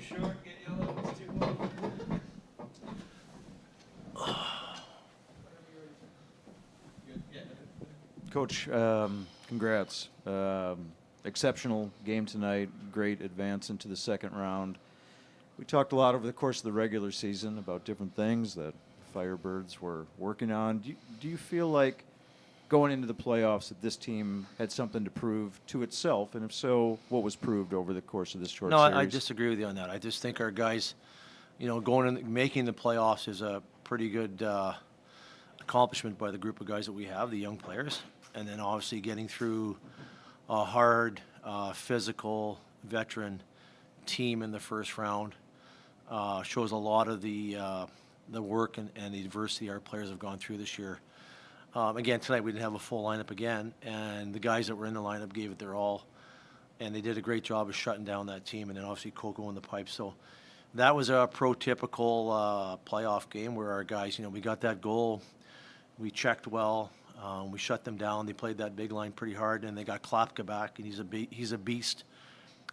short, get yellow, it's too long. Coach, congrats. Exceptional game tonight, great advance into the second round. We talked a lot over the course of the regular season about different things that Firebirds were working on. Do you feel like going into the playoffs that this team had something to prove to itself? And if so, what was proved over the course of this short series? No, I disagree with you on that. I just think our guys, going and making the playoffs is a pretty good accomplishment by the group of guys that we have, the young players. And then obviously getting through a hard, physical, veteran team in the first round shows a lot of the work and the adversity our players have gone through this year. Again, tonight we didn't have a full lineup again, and the guys that were in the lineup gave it their all, and they did a great job of shutting down that team, and then obviously Kokko in the pipe. So that was a prototypical playoff game where our guys, we got that goal, we checked well, we shut them down. They played that big line pretty hard, and they got Klapka back, and he's a beast.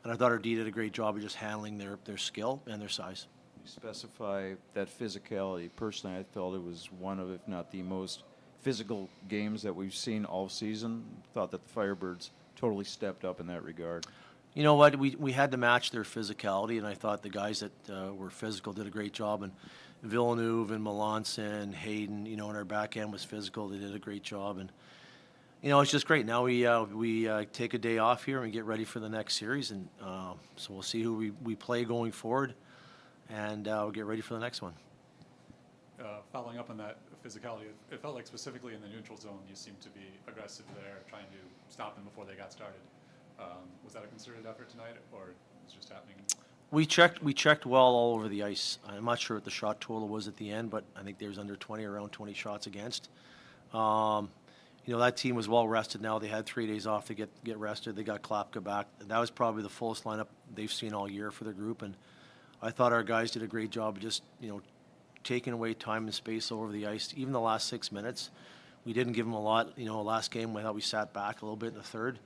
And I thought our D did a great job of just handling their skill and their size. You specify that physicality. Personally, I felt it was one of, if not the most physical games that we've seen all season. Thought that the Firebirds totally stepped up in that regard. You know what? We had to match their physicality, and I thought the guys that were physical did a great job. And Villeneuve and Melanson, Hayden, and our back end was physical. They did a great job. And, it's just great. Now we take a day off here and we get ready for the next series. And so we'll see who we play going forward, and we'll get ready for the next one. Following up on that physicality, it felt like specifically in the neutral zone you seemed to be aggressive there, trying to stop them before they got started. Was that a concerted effort tonight, or was it just happening? We checked well all over the ice. I'm not sure what the shot total was at the end, but I think there was under 20, around 20 shots against. That team was well rested now. They had 3 days off to get rested. They got Klapka back. That was probably the fullest lineup they've seen all year for their group, and I thought our guys did a great job of just, taking away time and space over the ice. Even the last 6 minutes, we didn't give them a lot. Last game, I thought we sat back a little bit in the third.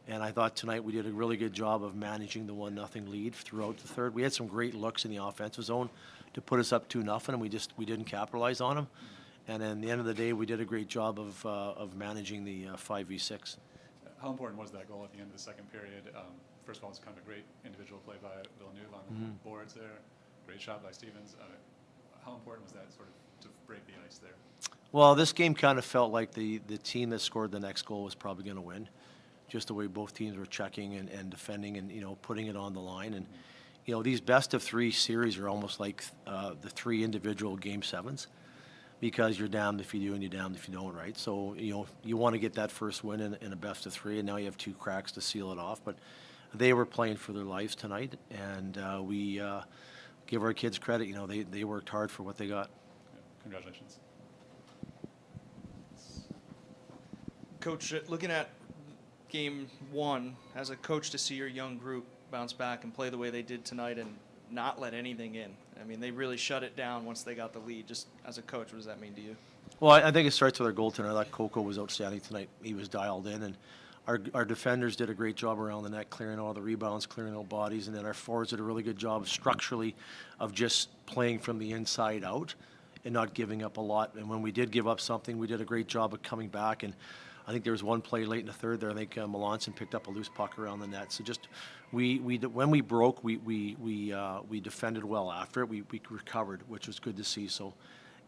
And I thought tonight we did a really good job of managing the 1-0 lead throughout the third. We had some great looks in the offensive zone to put us up 2-0, and we didn't capitalize on them. And then at the end of the day, we did a great job of managing the 5v6. How important was that goal at the end of the second period? First of all, it's kind of a great individual play by Villeneuve on the boards there. Great shot by Stevens. How important was that sort of to break the ice there? Well, this game kind of felt like the team that scored the next goal was probably going to win. Just the way both teams were checking and defending and, putting it on the line. And, these best of three series are almost like the three individual game sevens, because you're damned if you do and you're damned if you don't, right? So, you want to get that first win in a best of three, and now you have two cracks to seal it off. But they were playing for their lives tonight, and we give our kids credit. They worked hard for what they got. Yeah, congratulations. Coach, looking at game one, as a coach, to see your young group bounce back and play the way they did tonight and not let anything in. I mean, they really shut it down once they got the lead. Just as a coach, what does that mean to you? Well, I think it starts with our goaltender. I thought Kokko was outstanding tonight. He was dialed in, and our defenders did a great job around the net, clearing all the rebounds, clearing all bodies, and then our forwards did a really good job structurally of just playing from the inside out and not giving up a lot. And when we did give up something, we did a great job of coming back. And I think there was one play late in the third there. I think Melanson picked up a loose puck around the net. So just when we broke, we defended well after it. We recovered, which was good to see. So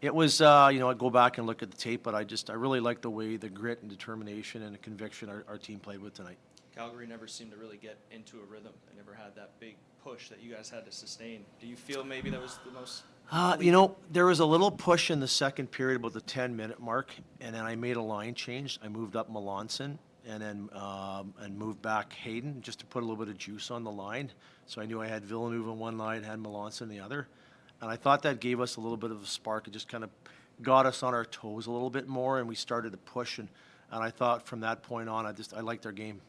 it was I go back and look at the tape, but I really like the way the grit and determination and the conviction our team played with tonight. Calgary never seemed to really get into a rhythm. They never had that big push that you guys had to sustain. Do you feel maybe that was the most? There was a little push in the second period about the 10-minute mark, and then I made a line change. I moved up Melanson and then and moved back Hayden just to put a little bit of juice on the line. So I knew I had Villeneuve on one line, had Melanson on the other. And I thought that gave us a little bit of a spark. It just kind of got us on our toes a little bit more, and we started to push. And I thought from that point on, I liked our game.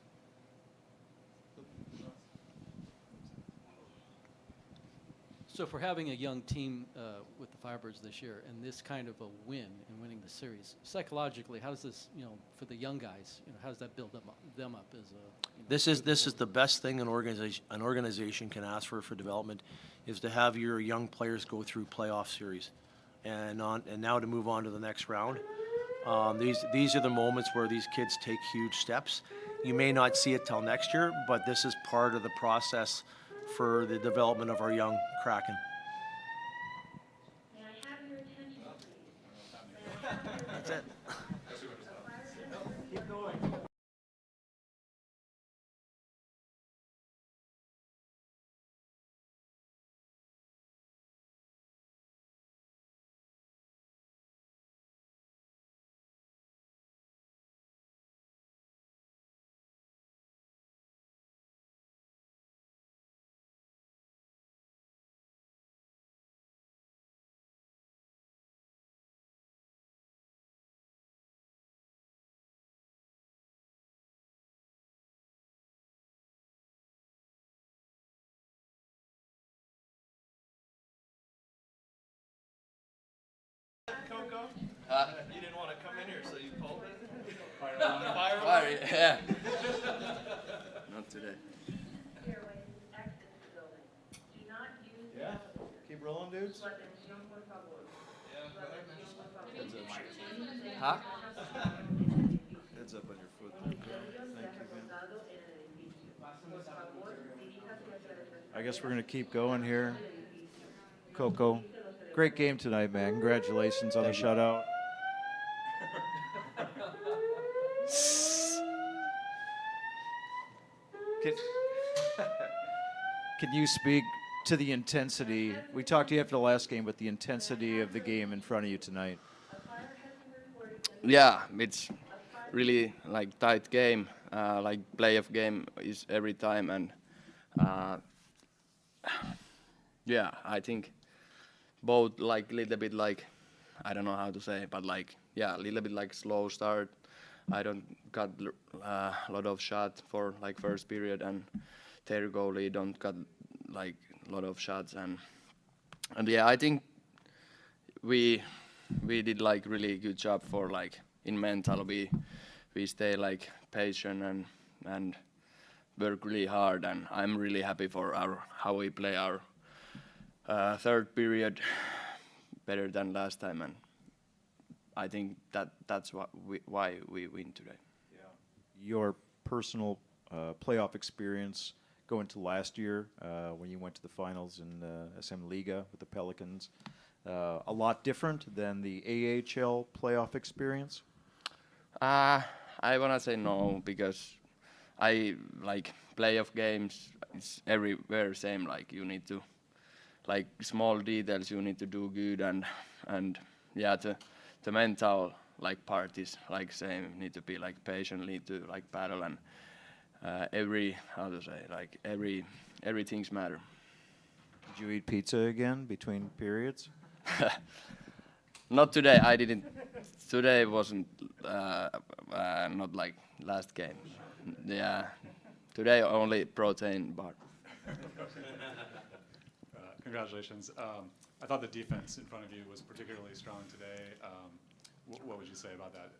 So for having a young team with the Firebirds this year and this kind of a win and winning the series, psychologically, how does this, for the young guys, how does that build them up as a? This is the best thing an organization can ask for development, is to have your young players go through playoff series, and now to move on to the next round. These are the moments where these kids take huge steps. You may not see it till next year, but this is part of the process for the development of our young Kraken. May I have your attention, please? That's it. Keep going. Kokko? You didn't want to come in here, so you pulled it? Fire Fire, yeah. Not today. Stairway, exit the building. Do not use the Yeah. elevator. Keep rolling, dudes. La atención, por favor. La atención, por favor. Huh? Heads up on your foot there. Incendio se ha reportado en el edificio. Por favor, diríjase hacia el I guess we're going to keep going here. Kokko, great game tonight, man. Congratulations on the shutout. Can, can you speak to the intensity? We talked to you after the last game, but the intensity of the game in front of you tonight. Yeah, it's really like tight game. Like playoff game is every time, and yeah, I think both like little bit like, I don't know how to say, but like, yeah, a little bit like slow start. I don't got a lot of shots for like first period, and their goalie don't got like a lot of shots, and yeah, I think we did like really good job for like in mental. We stay like patient and work really hard, and I'm really happy for how we play our third period better than last time, and I think that's why we win today. Yeah. Your personal playoff experience going to last year when you went to the finals in SM Liga with the Pelicans, a lot different than the AHL playoff experience? I wanna say no, because I like playoff games. It's everywhere same. Like you need to, like small details you need to do good, and yeah, the mental like part is like same. Need to be like patient, need to like battle, and everything's matter. Did you eat pizza again between periods? Not today. I didn't. Today wasn't not like last game. Yeah, today only protein bar. Congratulations. I thought the defense in front of you was particularly strong today. What would you say about that,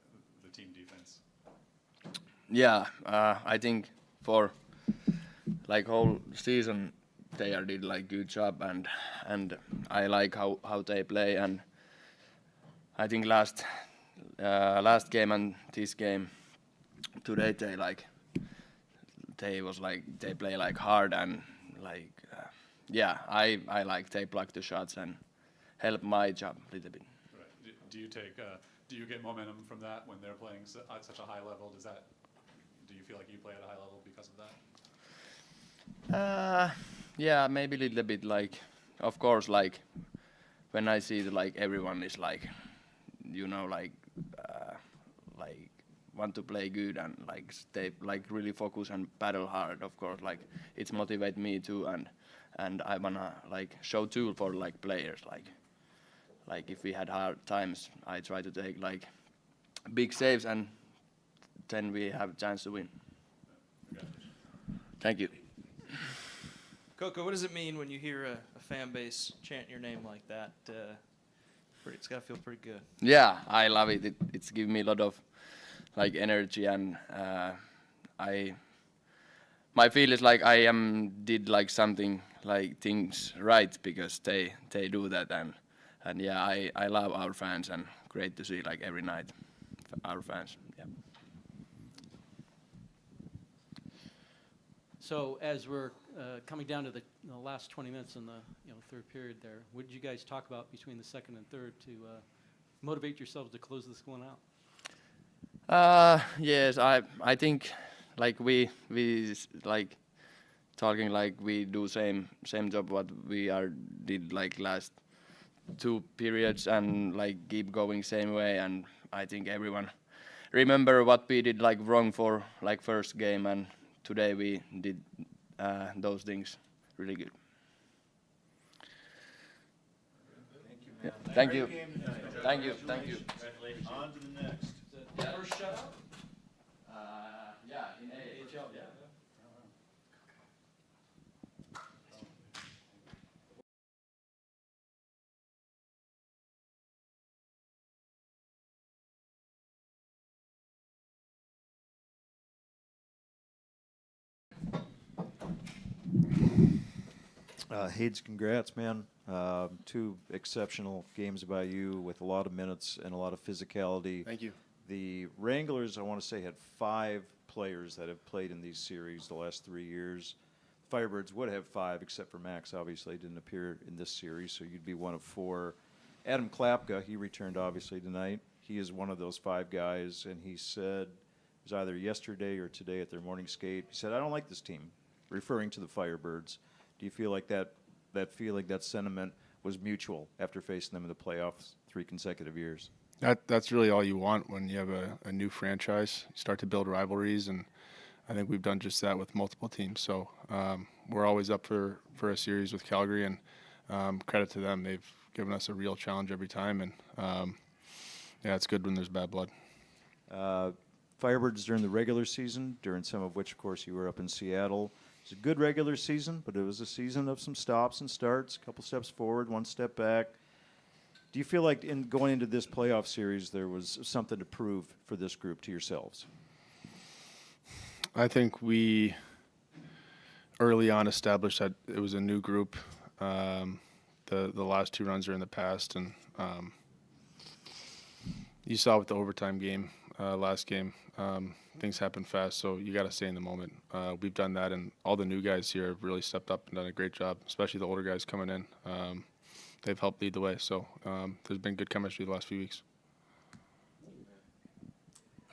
the team defense? Yeah, I think for like whole season they did like good job, and I like how they play, and I think last game and this game today they play like hard, and like yeah, I like they block the shots and help my job a little bit. Right. Do you get momentum from that when they're playing at such a high level? Do you feel like you play at a high level because of that? Yeah, maybe a little bit. Like, of course, like when I see like everyone is like, like want to play good and like stay like really focus and battle hard. Of course, like it's motivate me too, and I wanna like show tool for like players. Like if we had hard times, I try to take like big saves, and then we have a chance to win. Thank you. Kokko, what does it mean when you hear a fan base chant your name like that? It's got to feel pretty good. Yeah, I love it. It's given me a lot of like energy, and my feel is like I did like something like things right because they do that, and yeah, I love our fans, and great to see like every night our fans. Yeah. So as we're coming down to the last 20 minutes in the third period there, what did you guys talk about between the second and third to motivate yourselves to close this one out? Yes, I think like we like talking like we do same job what we did like last 2 periods, and like keep going same way, and I think everyone remember what we did like wrong for like first game, and today we did those things really good. Yeah. Thank you. Thank you. Thank you. On to the next. First shutout? Yeah, in AHL, yeah. Haydes, congrats, man. 2 exceptional games by you with a lot of minutes and a lot of physicality. Thank you. The Wranglers, I want to say, had 5 players that have played in these series the last 3 years. Firebirds would have 5, except for Max, obviously, didn't appear in this series, so you'd be one of 4. Adam Klapka, he returned, obviously, tonight. He is one of those 5 guys, and he said, it was either yesterday or today at their morning skate, he said, I don't like this team, referring to the Firebirds. Do you feel like that feeling, that sentiment was mutual after facing them in the playoffs 3 consecutive years? That's really all you want when you have a new franchise. You start to build rivalries, and I think we've done just that with multiple teams. So we're always up for a series with Calgary, and credit to them. They've given us a real challenge every time, and yeah, it's good when there's bad blood. Firebirds during the regular season, during some of which, of course, you were up in Seattle. It was a good regular season, but it was a season of some stops and starts, a couple steps forward, 1 step back. Do you feel like in going into this playoff series there was something to prove for this group to yourselves? I think we early on established that it was a new group. The last 2 runs are in the past, and you saw with the overtime game last game, things happen fast, so you got to stay in the moment. We've done that, and all the new guys here have really stepped up and done a great job, especially the older guys coming in. They've helped lead the way, so there's been good chemistry the last few weeks.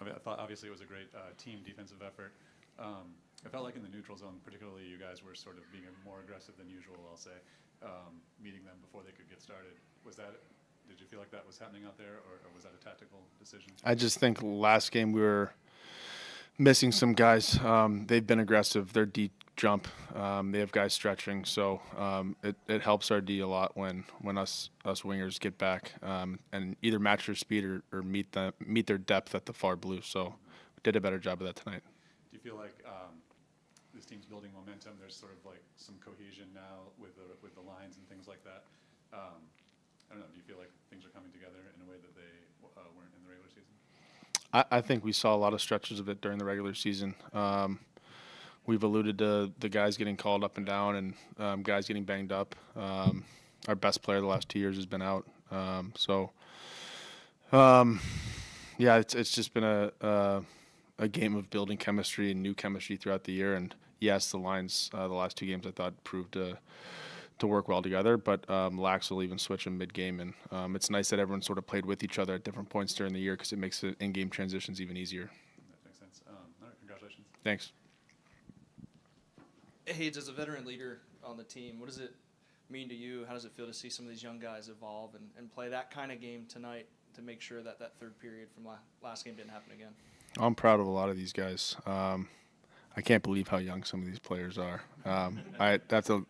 I thought obviously it was a great team defensive effort. I felt like in the neutral zone, particularly, you guys were sort of being more aggressive than usual, I'll say, meeting them before they could get started. Did you feel like that was happening out there, or was that a tactical decision? I just think last game we were missing some guys. They've been aggressive. They're deep jump. They have guys stretching, so it helps our D a lot when us wingers get back and either match their speed or meet their depth at the far blue. So we did a better job of that tonight. Do you feel like this team's building momentum? There's sort of like some cohesion now with the lines and things like that. I don't know. Do you feel like things are coming together in a way that they weren't in the regular season? I think we saw a lot of stretches of it during the regular season. We've alluded to the guys getting called up and down and guys getting banged up. Our best player the last 2 years has been out. Yeah, it's just been a game of building chemistry and new chemistry throughout the year. And yes, the lines the last 2 games I thought proved to work well together, but Lax will even switch in mid-game, and it's nice that everyone sort of played with each other at different points during the year because it makes the in-game transitions even easier. That makes sense. All right, congratulations. Thanks. Hayes, as a veteran leader on the team, what does it mean to you? How does it feel to see some of these young guys evolve and play that kind of game tonight to make sure that third period from last game didn't happen again? I'm proud of a lot of these guys. I can't believe how young some of these players are. I have to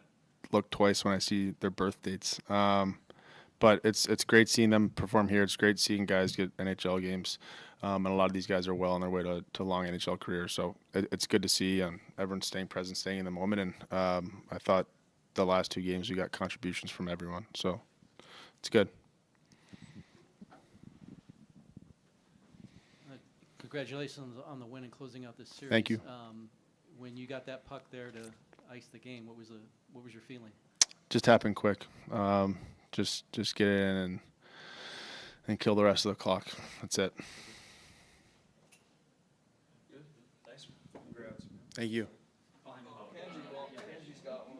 look twice when I see their birth dates. But it's great seeing them perform here. It's great seeing guys get NHL games. And a lot of these guys are well on their way to long NHL careers. So it's good to see everyone staying present, staying in the moment. And I thought the last 2 games we got contributions from everyone, so it's good. Congratulations on the win and closing out this series. Thank you. When you got that puck there to ice the game, what was your feeling? Just happened quick. Just get it in and kill the rest of the clock. That's it. Thanks. Congrats. Thank you. Angie's got one.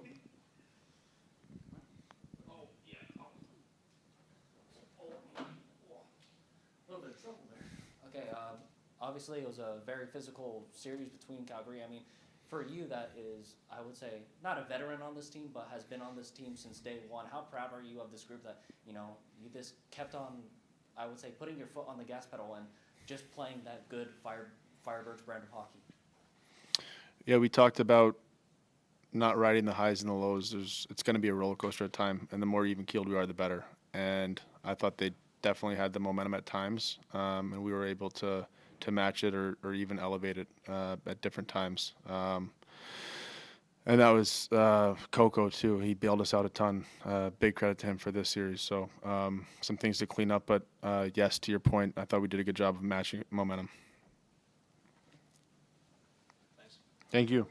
Okay, obviously it was a very physical series between Calgary. I mean, for you that is, I would say, not a veteran on this team, but has been on this team since day one. How proud are you of this group that, you just kept on, I would say, putting your foot on the gas pedal and just playing that good Firebirds brand of hockey? Yeah, we talked about not riding the highs and the lows. It's going to be a roller coaster at time, and the more even keeled we are, the better. And I thought they definitely had the momentum at times, and we were able to match it or even elevate it at different times. And that was Kokko too. He bailed us out a ton. Big credit to him for this series. So some things to clean up, but yes, to your point, I thought we did a good job of matching momentum. Thanks. Thank you.